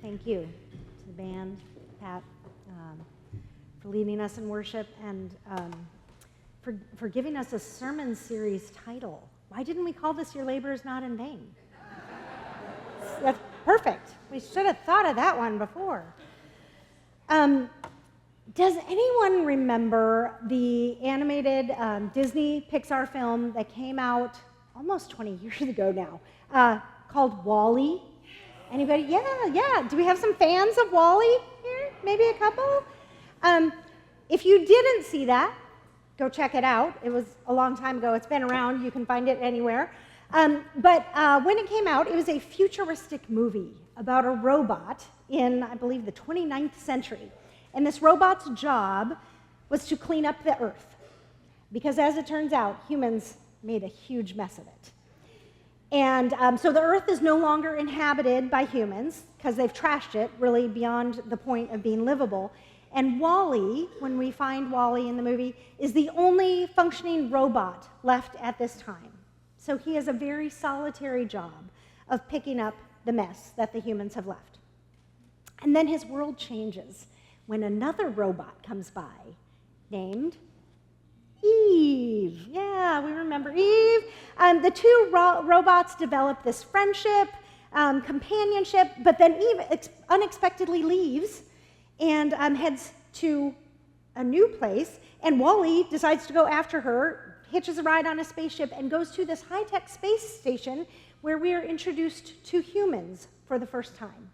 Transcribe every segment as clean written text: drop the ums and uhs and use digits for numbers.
Thank you to the band, Pat, for leading us in worship and for giving us a sermon series title. Why didn't we call this Your Labor is Not in Vain? That's perfect. We should have thought of that one before. Does anyone remember the animated Disney Pixar film that came out almost 20 years ago now, called WALL-E? Anybody? Yeah. Do we have some fans of WALL-E here? Maybe a couple? If you didn't see that, go check it out. It was a long time ago. It's been around. You can find it anywhere. But when it came out, it was a futuristic movie about a robot in, I believe, the 29th century. And this robot's job was to clean up the earth. Because as it turns out, humans made a huge mess of it. And so the earth is no longer inhabited by humans because they've trashed it really beyond the point of being livable. And WALL-E, when we find WALL-E in the movie, is the only functioning robot left at this time. So he has a very solitary job of picking up the mess that the humans have left. And then his world changes when another robot comes by named Eve. Yeah, we remember Eve. The two robots develop this friendship, companionship, but then Eve unexpectedly leaves and heads to a new place, and WALL-E decides to go after her, hitches a ride on a spaceship, and goes to this high-tech space station where we are introduced to humans for the first time.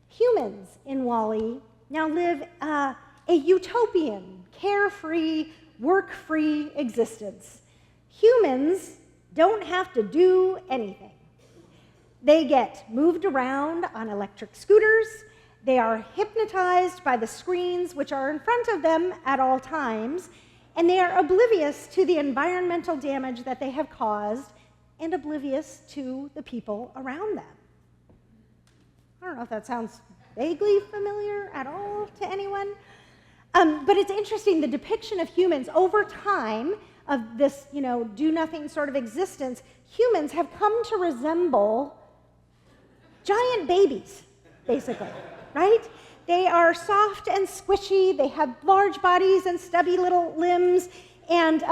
Humans in WALL-E now live a utopian, carefree, work-free existence. Humans don't have to do anything. They get moved around on electric scooters. They are hypnotized by the screens which are in front of them at all times, and they are oblivious to the environmental damage that they have caused and oblivious to the people around them. I don't know if that sounds vaguely familiar at all to anyone. But it's interesting, the depiction of humans over time of this, do-nothing sort of existence, humans have come to resemble giant babies, basically, right? They are soft and squishy, they have large bodies and stubby little limbs, and,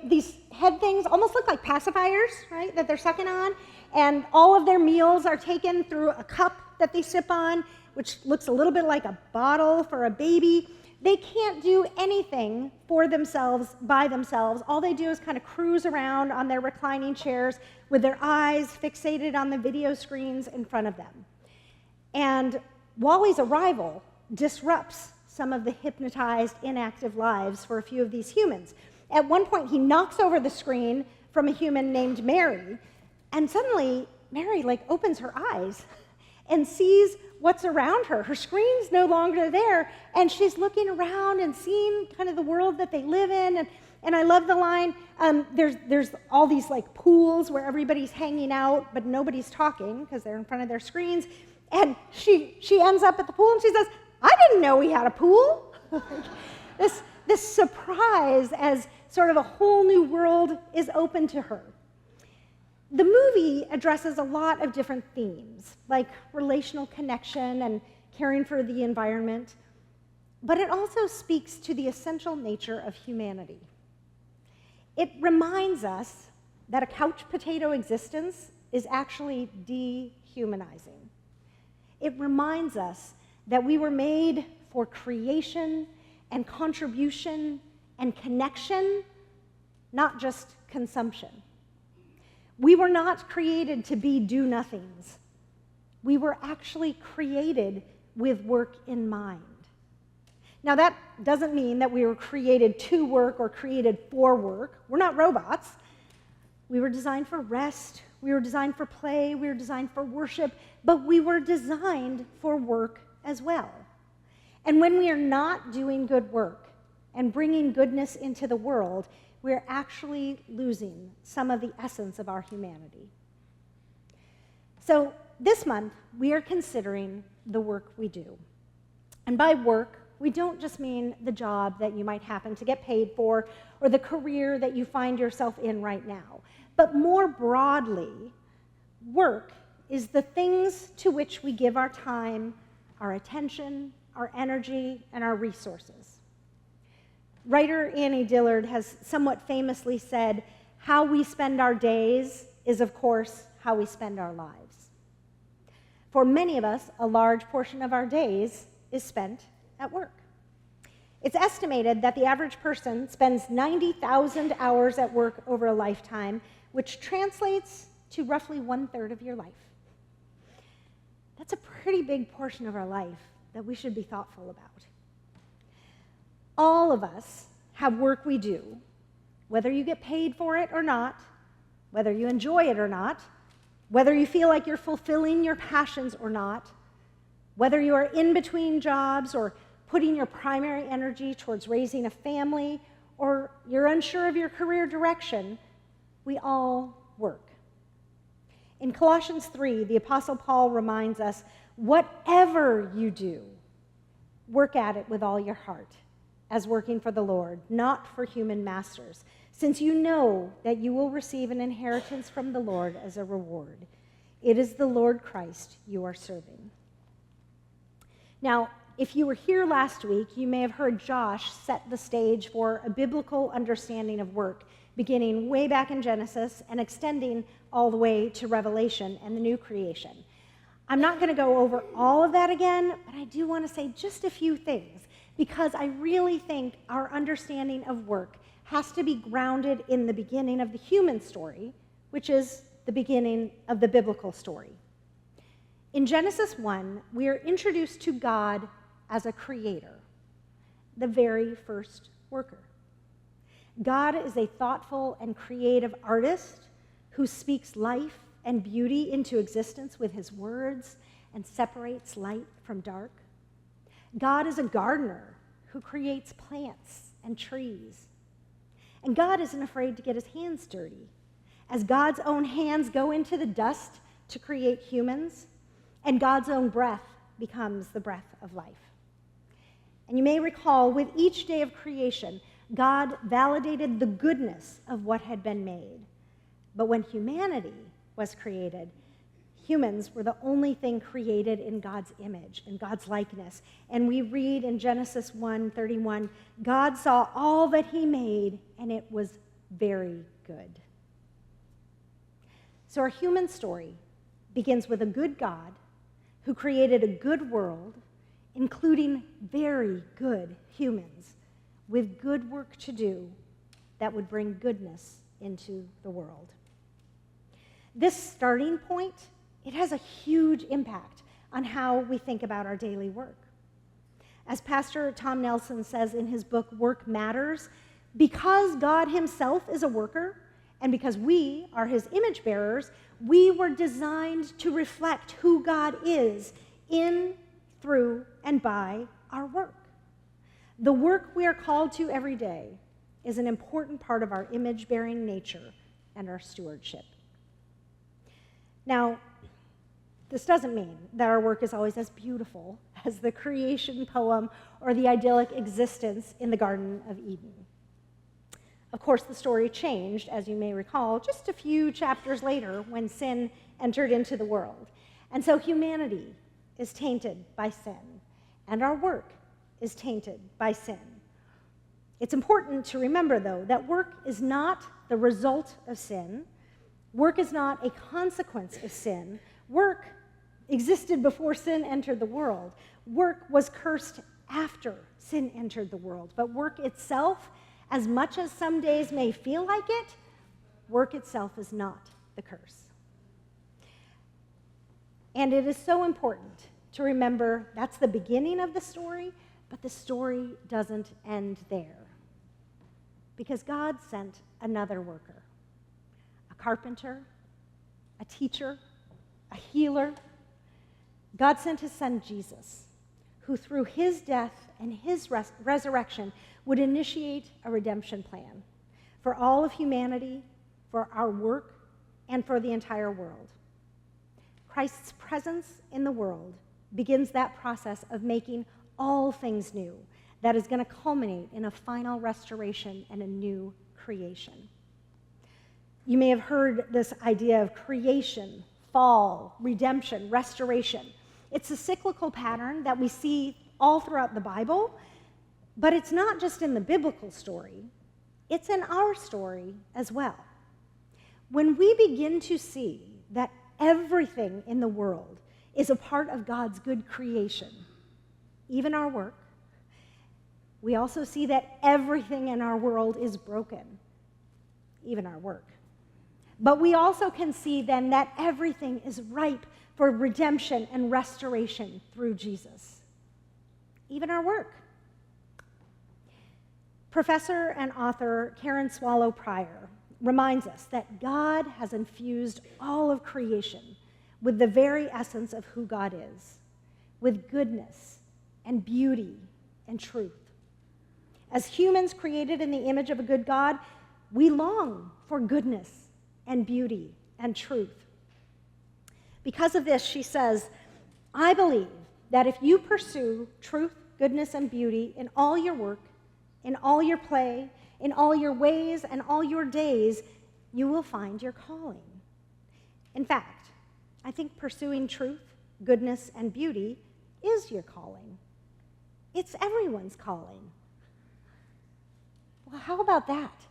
these head things almost look like pacifiers, right, that they're sucking on, and all of their meals are taken through a cup that they sip on, which looks a little bit like a bottle for a baby. They can't do anything for themselves, by themselves. All they do is kind of cruise around on their reclining chairs with their eyes fixated on the video screens in front of them. And WALL-E's arrival disrupts some of the hypnotized, inactive lives for a few of these humans. At one point, he knocks over the screen from a human named Mary, and suddenly, Mary, opens her eyes and sees what's around her. Her screen's no longer there, and she's looking around and seeing kind of the world that they live in. And I love the line, there's all these pools where everybody's hanging out, but nobody's talking because they're in front of their screens. And she ends up at the pool and she says, I didn't know we had a pool. this surprise as sort of a whole new world is open to her. The movie addresses a lot of different themes, like relational connection and caring for the environment, but it also speaks to the essential nature of humanity. It reminds us that a couch potato existence is actually dehumanizing. It reminds us that we were made for creation and contribution and connection, not just consumption. We were not created to be do-nothings. We were actually created with work in mind. Now, that doesn't mean that we were created to work or created for work. We're not robots. We were designed for rest. We were designed for play. We were designed for worship. But we were designed for work as well. And when we are not doing good work and bringing goodness into the world, we're actually losing some of the essence of our humanity. So this month, we are considering the work we do. And by work, we don't just mean the job that you might happen to get paid for or the career that you find yourself in right now. But more broadly, work is the things to which we give our time, our attention, our energy, and our resources. Writer Annie Dillard has somewhat famously said, "How we spend our days is, of course, how we spend our lives." For many of us, a large portion of our days is spent at work. It's estimated that the average person spends 90,000 hours at work over a lifetime, which translates to roughly 1/3 of your life. That's a pretty big portion of our life that we should be thoughtful about. All of us have work we do, whether you get paid for it or not, whether you enjoy it or not, whether you feel like you're fulfilling your passions or not, whether you are in between jobs or putting your primary energy towards raising a family, or you're unsure of your career direction, we all work. In Colossians 3, the Apostle Paul reminds us, whatever you do, work at it with all your heart, as working for the Lord, not for human masters, since you know that you will receive an inheritance from the Lord as a reward. It is the Lord Christ you are serving. Now, if you were here last week, you may have heard Josh set the stage for a biblical understanding of work, beginning way back in Genesis and extending all the way to Revelation and the new creation. I'm not going to go over all of that again, but I do want to say just a few things, because I really think our understanding of work has to be grounded in the beginning of the human story, which is the beginning of the biblical story. In Genesis 1, we are introduced to God as a creator, the very first worker. God is a thoughtful and creative artist who speaks life and beauty into existence with his words and separates light from dark. God is a gardener who creates plants and trees. And God isn't afraid to get his hands dirty, as God's own hands go into the dust to create humans, and God's own breath becomes the breath of life. And you may recall, with each day of creation, God validated the goodness of what had been made. But when humanity was created, humans were the only thing created in God's image, in God's likeness. And we read in Genesis 1:31, God saw all that he made, and it was very good. So our human story begins with a good God who created a good world, including very good humans, with good work to do that would bring goodness into the world. This starting point, it has a huge impact on how we think about our daily work. As Pastor Tom Nelson says in his book, Work Matters, because God himself is a worker, and because we are his image bearers, we were designed to reflect who God is in, through, and by our work. The work we are called to every day is an important part of our image-bearing nature and our stewardship. Now, this doesn't mean that our work is always as beautiful as the creation poem or the idyllic existence in the Garden of Eden. Of course, the story changed, as you may recall, just a few chapters later when sin entered into the world. And so humanity is tainted by sin, and our work is tainted by sin. It's important to remember, though, that work is not the result of sin. Work is not a consequence of sin. Work existed before sin entered the world. Work was cursed after sin entered the world. But work itself, as much as some days may feel like it, work itself is not the curse. And it is so important to remember that's the beginning of the story, but the story doesn't end there. Because God sent another worker, a carpenter, a teacher, a healer. God sent his son Jesus, who through his death and his resurrection would initiate a redemption plan for all of humanity, for our work, and for the entire world. Christ's presence in the world begins that process of making all things new that is going to culminate in a final restoration and a new creation. You may have heard this idea of creation fall, redemption, restoration. It's a cyclical pattern that we see all throughout the Bible, but it's not just in the biblical story, it's in our story as well. When we begin to see that everything in the world is a part of God's good creation, even our work, we also see that everything in our world is broken, even our work. But we also can see then that everything is ripe for redemption and restoration through Jesus, even our work. Professor and author Karen Swallow Prior reminds us that God has infused all of creation with the very essence of who God is, with goodness and beauty and truth. As humans created in the image of a good God, we long for goodness and beauty and truth. Because of this, she says, I believe that if you pursue truth, goodness, and beauty in all your work, in all your play, in all your ways, and all your days, you will find your calling. In fact, I think pursuing truth, goodness, and beauty is your calling. It's everyone's calling. Well, how about that?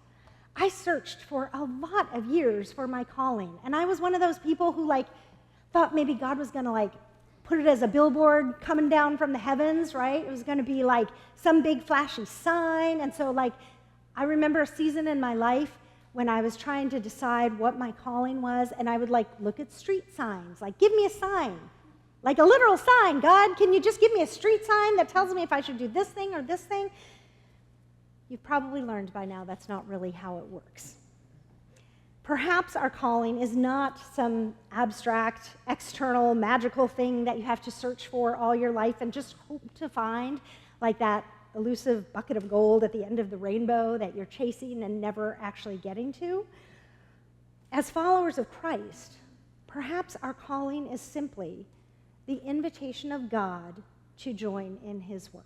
I searched for a lot of years for my calling, and I was one of those people who thought maybe God was gonna put it as a billboard coming down from the heavens, right? It was gonna be some big flashy sign. And so I remember a season in my life when I was trying to decide what my calling was, and I would look at street signs, give me a sign, a literal sign. God, can you just give me a street sign that tells me if I should do this thing or this thing? You've probably learned by now that's not really how it works. Perhaps our calling is not some abstract, external, magical thing that you have to search for all your life and just hope to find, like that elusive bucket of gold at the end of the rainbow that you're chasing and never actually getting to. As followers of Christ, perhaps our calling is simply the invitation of God to join in his work.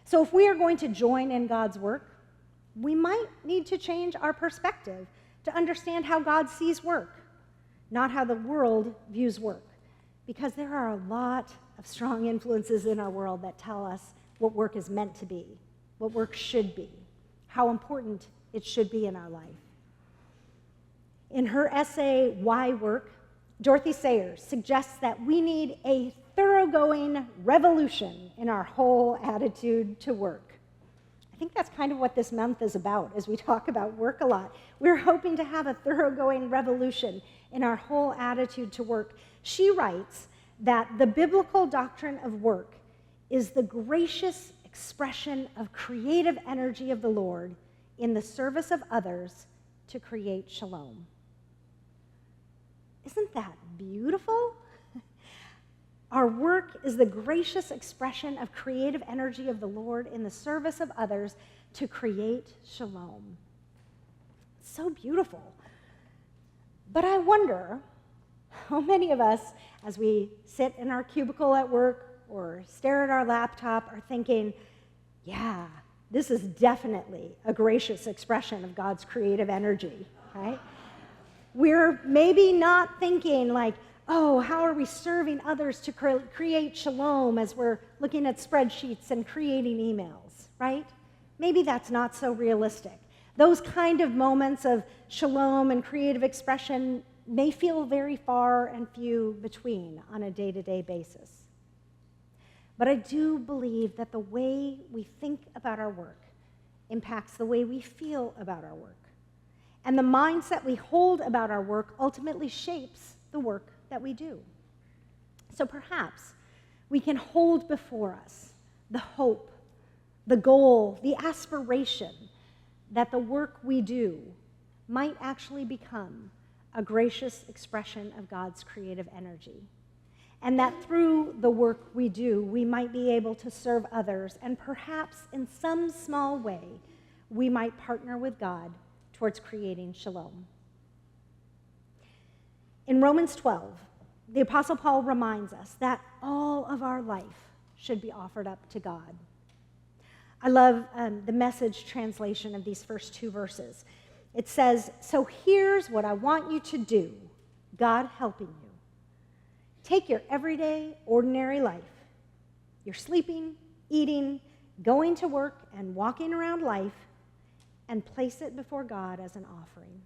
So if we are going to join in God's work, we might need to change our perspective to understand how God sees work, not how the world views work, because there are a lot of strong influences in our world that tell us what work is meant to be, what work should be, how important it should be in our life. In her essay, Why Work?, Dorothy Sayers suggests that we need a thoroughgoing revolution in our whole attitude to work. I think that's kind of what this month is about as we talk about work a lot. We're hoping to have a thoroughgoing revolution in our whole attitude to work. She writes that the biblical doctrine of work is the gracious expression of creative energy of the Lord in the service of others to create shalom. Isn't that beautiful? Our work is the gracious expression of creative energy of the Lord in the service of others to create shalom. It's so beautiful. But I wonder how many of us, as we sit in our cubicle at work or stare at our laptop, are thinking, yeah, this is definitely a gracious expression of God's creative energy, right? We're maybe not thinking oh, how are we serving others to create shalom as we're looking at spreadsheets and creating emails, right? Maybe that's not so realistic. Those kind of moments of shalom and creative expression may feel very far and few between on a day-to-day basis. But I do believe that the way we think about our work impacts the way we feel about our work. And the mindset we hold about our work ultimately shapes the work that we do. So perhaps we can hold before us the hope, the goal, the aspiration that the work we do might actually become a gracious expression of God's creative energy. And that through the work we do, we might be able to serve others, and perhaps in some small way, we might partner with God towards creating shalom. In Romans 12, the Apostle Paul reminds us that all of our life should be offered up to God. I love the Message translation of these first two verses. It says, "So here's what I want you to do. God helping you. Take your everyday, ordinary life, your sleeping, eating, going to work, and walking around life, and place it before God as an offering.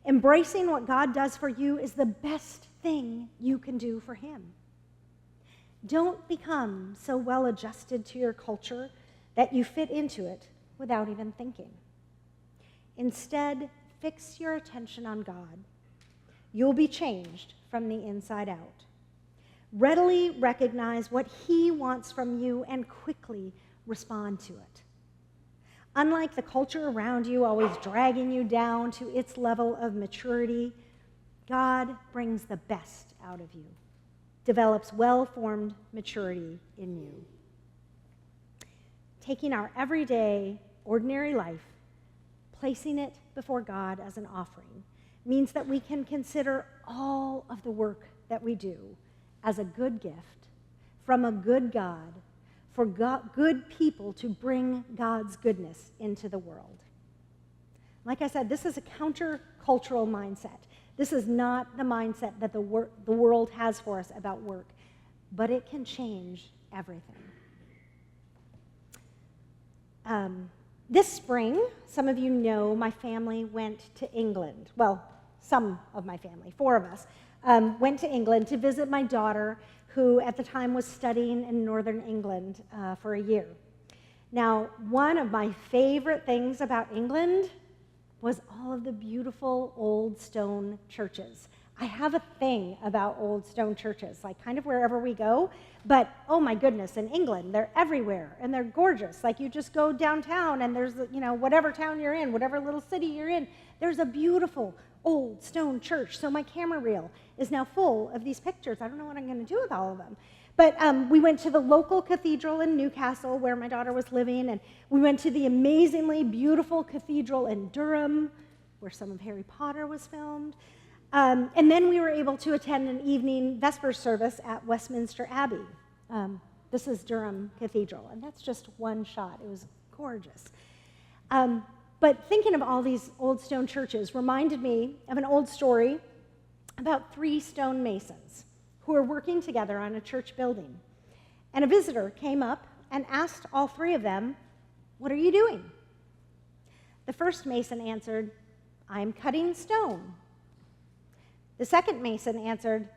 Embracing what God does for you is the best thing you can do for him. Don't become so well adjusted to your culture that you fit into it without even thinking. Instead, fix your attention on God. You'll be changed from the inside out. Readily recognize what he wants from you and quickly respond to it. Unlike the culture around you always dragging you down to its level of maturity, God brings the best out of you, develops well-formed maturity in you. Taking our everyday, ordinary life, placing it before God as an offering, means that we can consider all of the work that we do as a good gift from a good God for good people to bring God's goodness into the world. Like I said, this is a countercultural mindset. This is not the mindset that the world has for us about work, but it can change everything. This spring, some of you know my family went to England. Well, some of my family, 4 of us, went to England to visit my daughter, who at the time was studying in northern England for a year. Now, one of my favorite things about England was all of the beautiful old stone churches. I have a thing about old stone churches, like kind of wherever we go, but oh my goodness, in England, they're everywhere, and they're gorgeous. Like you just go downtown, and there's, whatever town you're in, whatever little city you're in, there's a beautiful old stone church. So my camera reel is now full of these pictures. I don't know what I'm going to do with all of them. But we went to the local cathedral in Newcastle where my daughter was living, and we went to the amazingly beautiful cathedral in Durham where some of Harry Potter was filmed. And then we were able to attend an evening Vespers service at Westminster Abbey. This is Durham Cathedral, and that's just one shot. It was gorgeous. But thinking of all these old stone churches reminded me of an old story about 3 stonemasons who were working together on a church building. And a visitor came up and asked all 3 of them, "What are you doing?" The first mason answered, "I'm cutting stone." The second mason answered,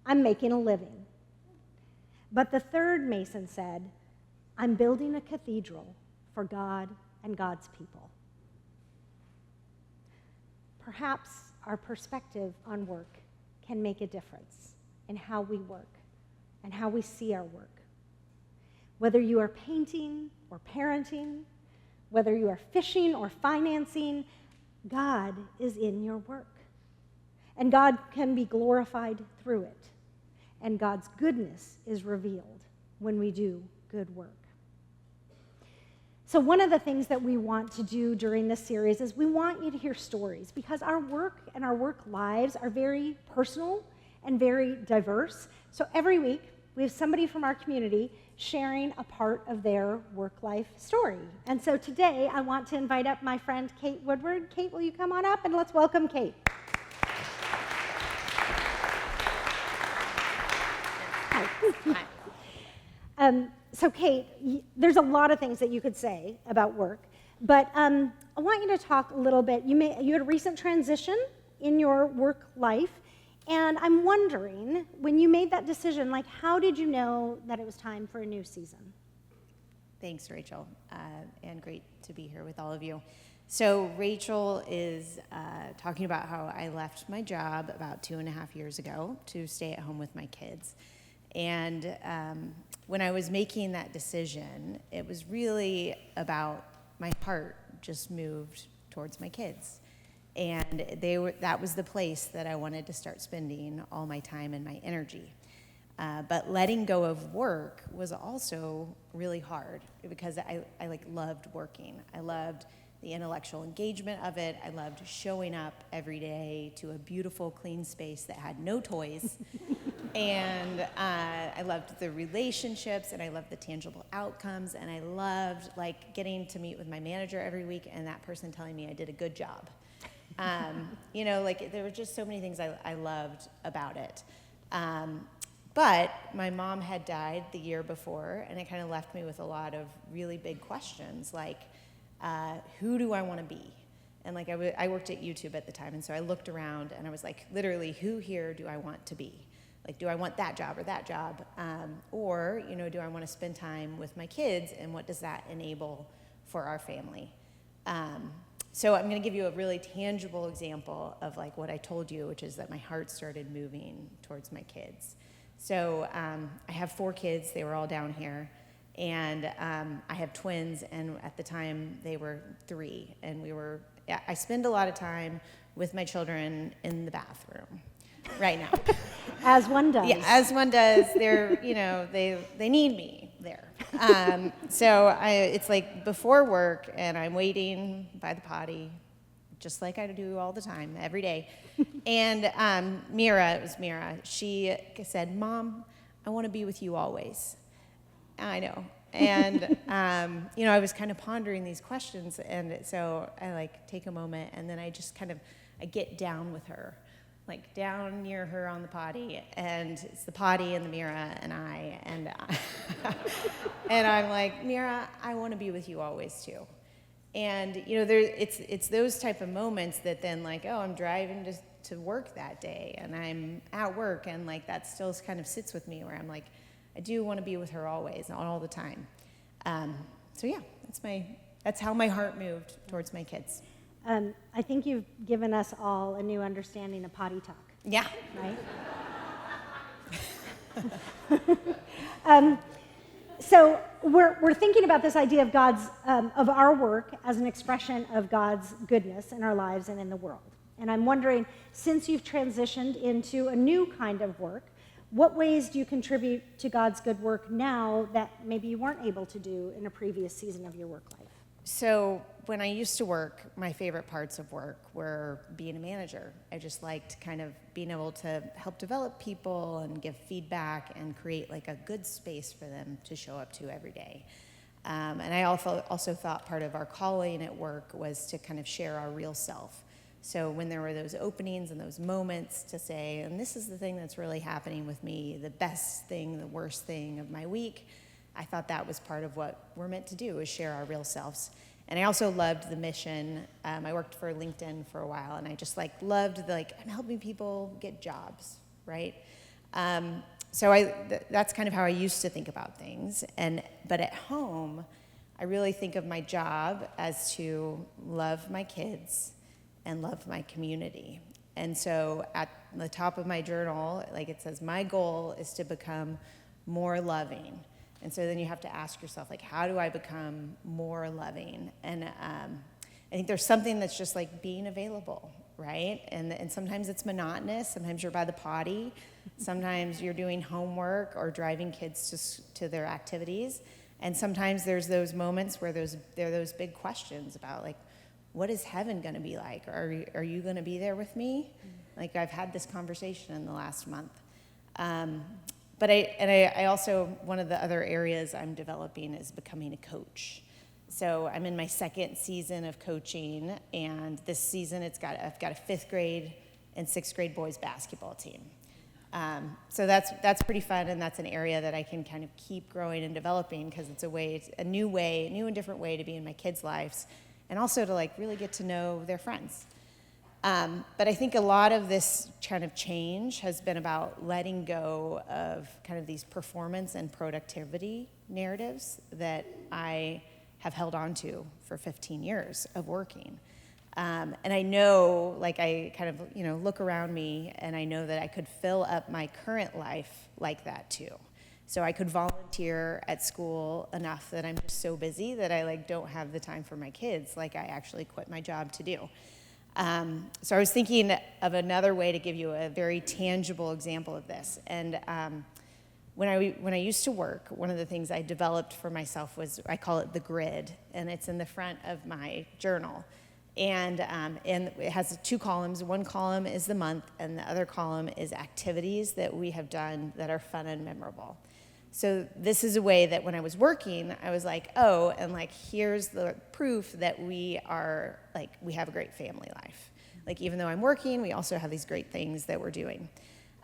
"I'm making a living." But the third mason said, "I'm building a cathedral for God and God's people." Perhaps our perspective on work can make a difference in how we work and how we see our work. Whether you are painting or parenting, whether you are fishing or financing, God is in your work. And God can be glorified through it. And God's goodness is revealed when we do good work. So one of the things that we want to do during this series is we want you to hear stories, because our work and our work lives are very personal and very diverse. So every week we have somebody from our community sharing a part of their work-life story. And so today I want to invite up my friend Kate Woodward. Kate, will you come on up and let's welcome Kate. Hi. So Kate, there's a lot of things that you could say about work, but I want you to talk a little bit. You had a recent transition in your work life, and I'm wondering, when you made that decision, like, how did you know that it was time for a new season? Thanks, Rachel, and great to be here with all of you. So Rachel is talking about how I left my job about 2.5 years ago to stay at home with my kids. And when I was making that decision, it was really about my heart just moved towards my kids. And that was the place that I wanted to start spending all my time and my energy. But letting go of work was also really hard because I loved working. I loved the intellectual engagement of it. I loved showing up every day to a beautiful, clean space that had no toys. And I loved the relationships, and I loved the tangible outcomes, and I loved getting to meet with my manager every week and that person telling me I did a good job. Like there were just so many things I loved about it. But my mom had died the year before, and it kind of left me with a lot of really big questions, like, who do I want to be? And like I worked at YouTube at the time, and so I looked around, and I was like, literally, who here do I want to be? Like, do I want that job or that job? Or, do I want to spend time with my kids, and what does that enable for our family? So I'm going to give you a really tangible example of like what I told you, which is that my heart started moving towards my kids. So I have 4 kids. They were all down here. And I have twins, and at the time they were 3. And I spend a lot of time with my children in the bathroom right now. As one does. Yeah, as one does. They're, they need me there. So it's like before work, and I'm waiting by the potty, just like I do all the time, every day. And Mira, she said, "Mom, I want to be with you always." I know. And, I was kind of pondering these questions, and so I take a moment, and then I just I get down with her, down near her on the potty, and it's the potty and the Mira and I, and I'm like, "Mira, I want to be with you always too." And, it's those type of moments that then I'm driving to work that day, and I'm at work, and that still kind of sits with me, where I'm like, I do want to be with her always, all the time. So yeah, that's how my heart moved towards my kids. I think you've given us all a new understanding of potty talk. Yeah. Right? So we're thinking about this idea of of our work as an expression of God's goodness in our lives and in the world. And I'm wondering, since you've transitioned into a new kind of work, what ways do you contribute to God's good work now that maybe you weren't able to do in a previous season of your work life? So when I used to work, my favorite parts of work were being a manager. I just liked kind of being able to help develop people and give feedback and create a good space for them to show up to every day. And I also thought part of our calling at work was to kind of share our real self. So when there were those openings and those moments to say, and this is the thing that's really happening with me, the best thing, the worst thing of my week, I thought that was part of what we're meant to do, is share our real selves. And I also loved the mission. I worked for LinkedIn for a while, and I just loved I'm helping people get jobs, right? So that's kind of how I used to think about things. But at home, I really think of my job as to love my kids and love my community. And so at the top of my journal, it says, my goal is to become more loving. And so then you have to ask yourself, how do I become more loving? And I think there's something that's just being available, right? And sometimes it's monotonous. Sometimes you're by the potty. Sometimes you're doing homework or driving kids to their activities. And sometimes there's those moments where there are those big questions about what is heaven going to be like? Are you going to be there with me? I've had this conversation in the last month. But I also, one of the other areas I'm developing is becoming a coach. So I'm in my 2nd season of coaching, and this season I've got a 5th grade and 6th grade boys basketball team. So that's pretty fun, and that's an area that I can kind of keep growing and developing, because it's a new and different way to be in my kids' lives, and also to really get to know their friends. But I think a lot of this kind of change has been about letting go of kind of these performance and productivity narratives that I have held on to for 15 years of working. And I know, I kind of, look around me, and I know that I could fill up my current life like that too. So I could volunteer at school enough that I'm just so busy that I don't have the time for my kids, I actually quit my job to do. So I was thinking of another way to give you a very tangible example of this. And when I used to work, one of the things I developed for myself was, I call it the grid, and it's in the front of my journal. And it has 2 columns. One column is the month, and the other column is activities that we have done that are fun and memorable. So this is a way that when I was working, I was here's the proof that we have a great family life. Like, even though I'm working, we also have these great things that we're doing.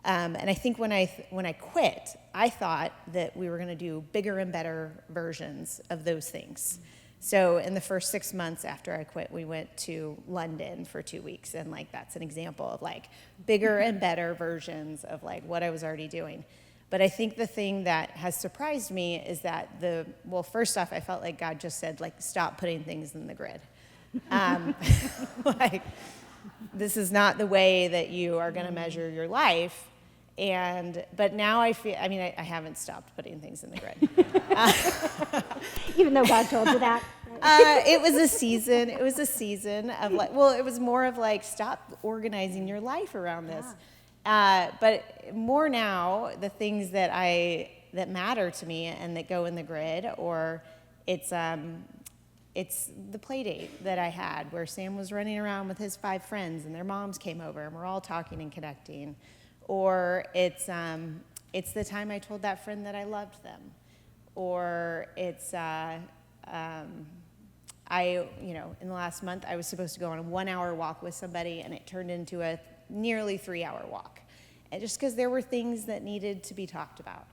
And I think when I quit, I thought that we were going to do bigger and better versions of those things. So in the first 6 months after I quit, we went to London for 2 weeks, and like that's an example of like bigger and better versions of like what I was already doing. But I think the thing that has surprised me is that first off, I felt like God just said, like, stop putting things in the grid. Like, this is not the way that you are going to measure your life. But now I feel, I haven't stopped putting things in the grid. Even though God told you that. It was a season. It was a season of like, it was more of like, stop organizing your life around this. But more now, the things that matter to me and that go in the grid, or it's the play date that I had where Sam was running around with his 5 friends and their moms came over and we're all talking and connecting. Or it's the time I told that friend that I loved them. Or it's, in the last month, I was supposed to go on a 1-hour walk with somebody, and it turned into a nearly 3-hour walk. And just because there were things that needed to be talked about.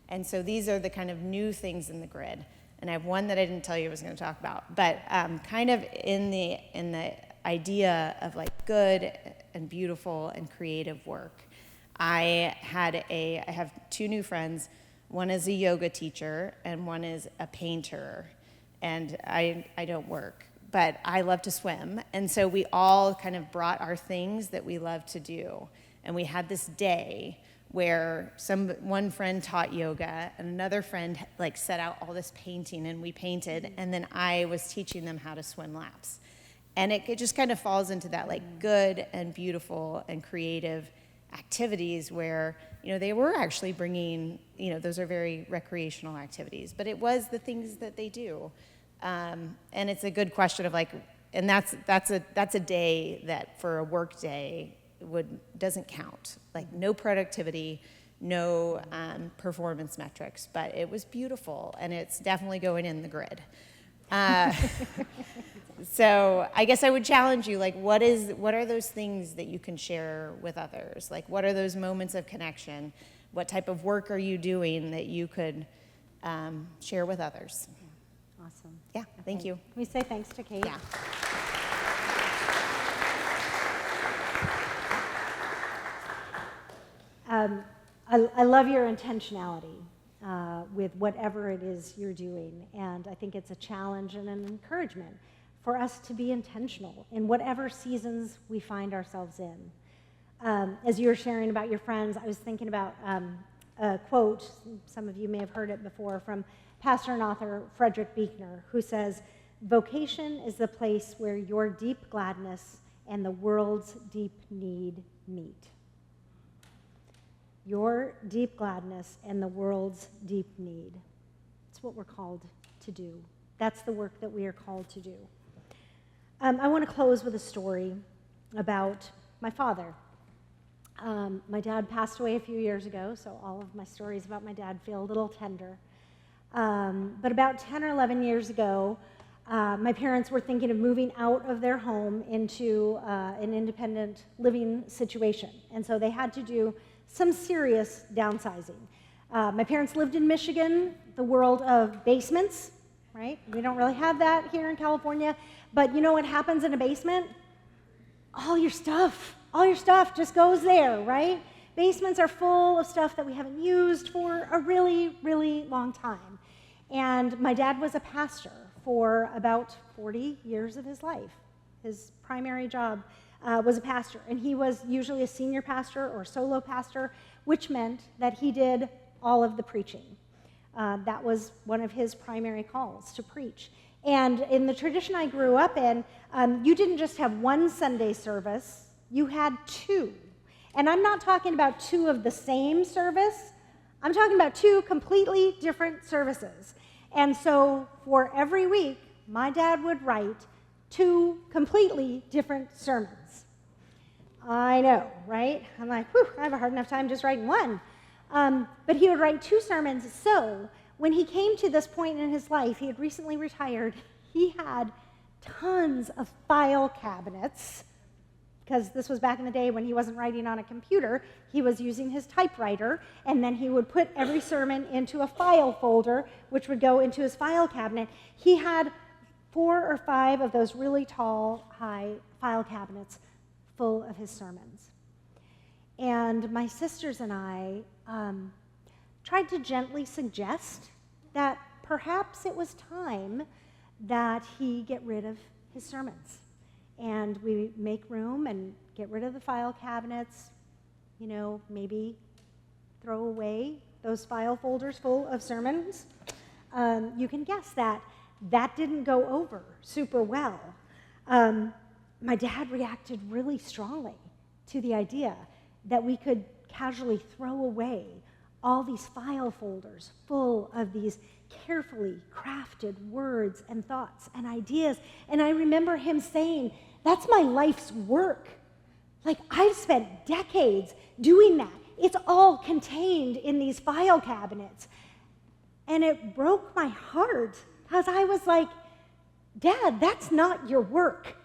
And so these are the kind of new things in the grid. And I have one that I didn't tell you I was going to talk about, but kind of in the idea of like good and beautiful and creative work. I have 2 new friends. One is a yoga teacher and one is a painter. And I don't work, but I love to swim. And so we all kind of brought our things that we love to do. And we had this day where one friend taught yoga and another friend like set out all this painting, and we painted, and then I was teaching them how to swim laps. And it just kind of falls into that like good and beautiful and creative activities where, they were actually bringing, those are very recreational activities, but it was the things that they do. And it's a good question of like, and that's a day that for a work day doesn't count. Like no productivity, no performance metrics, but it was beautiful, and it's definitely going in the grid. So I guess I would challenge you, like, what are those things that you can share with others? Like, what are those moments of connection? What type of work are you doing that you could share with others? Awesome. Yeah, thank you. Can we say thanks to Kate? Yeah. I love your intentionality with whatever it is you're doing, and I think it's a challenge and an encouragement for us to be intentional in whatever seasons we find ourselves in. As you were sharing about your friends, I was thinking about a quote, some of you may have heard it before, from pastor and author Frederick Buechner, who says, "Vocation is the place where your deep gladness and the world's deep need meet." Your deep gladness and the world's deep need. It's what we're called to do. That's the work that we are called to do. I want to close with a story about my father. My dad passed away a few years ago, so all of my stories about my dad feel a little tender. But about 10 or 11 years ago, my parents were thinking of moving out of their home into an independent living situation. And so they had to do some serious downsizing. My parents lived in Michigan, the world of basements, right? We don't really have that here in California. But you know what happens in a basement? All your stuff just goes there, right? Basements are full of stuff that we haven't used for a really, really long time. And my dad was a pastor for about 40 years of his life. His primary job was a pastor, and he was usually a senior pastor or solo pastor, which meant that he did all of the preaching. That was one of his primary calls, to preach. And in the tradition I grew up in, you didn't just have one Sunday service, you had 2. And I'm not talking about 2 of the same service, I'm talking about 2 completely different services. And so for every week, my dad would write 2 completely different sermons. I know, right? I'm like, whew, I have a hard enough time just writing one. But he would write 2 sermons. So when he came to this point in his life, he had recently retired, he had tons of file cabinets, because this was back in the day when he wasn't writing on a computer. He was using his typewriter, and then he would put every sermon into a file folder, which would go into his file cabinet. He had 4 or 5 of those really tall, high file cabinets full of his sermons. And my sisters and I tried to gently suggest that perhaps it was time that he get rid of his sermons. And we make room and get rid of the file cabinets, maybe throw away those file folders full of sermons. You can guess that didn't go over super well. My dad reacted really strongly to the idea that we could casually throw away all these file folders full of these carefully crafted words and thoughts and ideas. And I remember him saying, that's my life's work. Like, I've spent decades doing that. It's all contained in these file cabinets. And it broke my heart because I was like, Dad, that's not your work.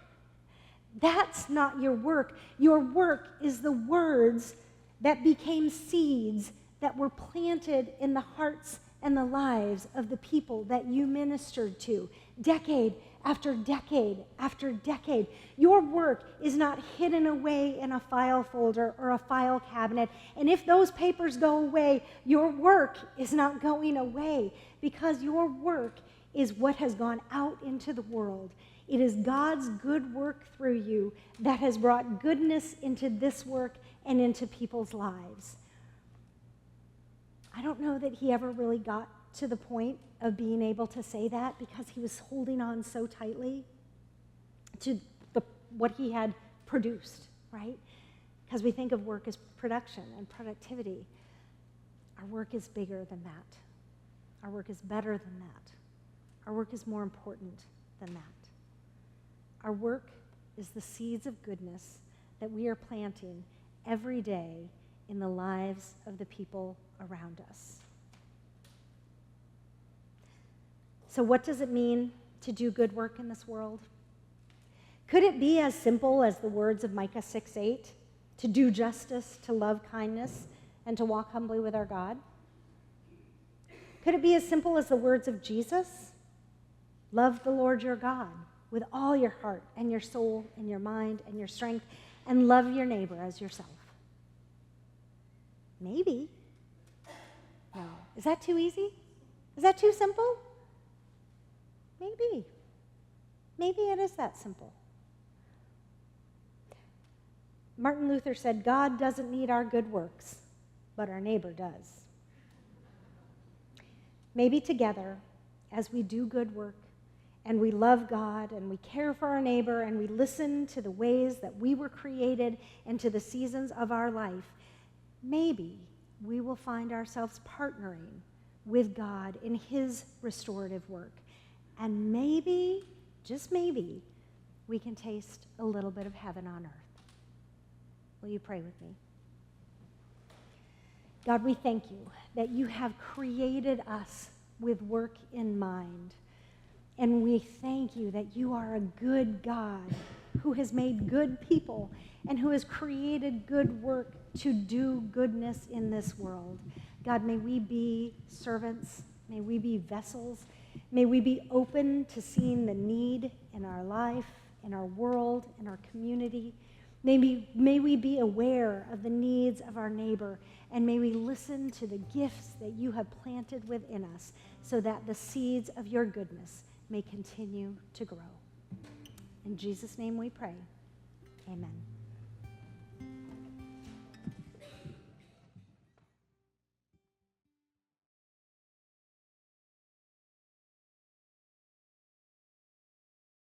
That's not your work. Your work is the words that became seeds that were planted in the hearts and the lives of the people that you ministered to, decade after decade after decade. Your work is not hidden away in a file folder or a file cabinet. And if those papers go away, your work is not going away, because your work is what has gone out into the world. It is God's good work through you that has brought goodness into this work and into people's lives. I don't know that he ever really got to the point of being able to say that, because he was holding on so tightly to what he had produced, right? Because we think of work as production and productivity. Our work is bigger than that. Our work is better than that. Our work is more important than that. Our work is the seeds of goodness that we are planting every day in the lives of the people around us. So what does it mean to do good work in this world? Could it be as simple as the words of Micah 6:8, to do justice, to love kindness, and to walk humbly with our God? Could it be as simple as the words of Jesus? Love the Lord your God with all your heart and your soul and your mind and your strength, and love your neighbor as yourself. Maybe. No. Is that too easy? Is that too simple? Maybe. Maybe it is that simple. Martin Luther said, God doesn't need our good works, but our neighbor does. Maybe together, as we do good work, and we love God, and we care for our neighbor, and we listen to the ways that we were created and to the seasons of our life, maybe we will find ourselves partnering with God in his restorative work. And maybe, just maybe, we can taste a little bit of heaven on earth. Will you pray with me? God, we thank you that you have created us with work in mind. And we thank you that you are a good God who has made good people and who has created good work to do goodness in this world. God, may we be servants. May we be vessels. May we be open to seeing the need in our life, in our world, in our community. May we be aware of the needs of our neighbor, and may we listen to the gifts that you have planted within us so that the seeds of your goodness may continue to grow. In Jesus' name we pray. Amen.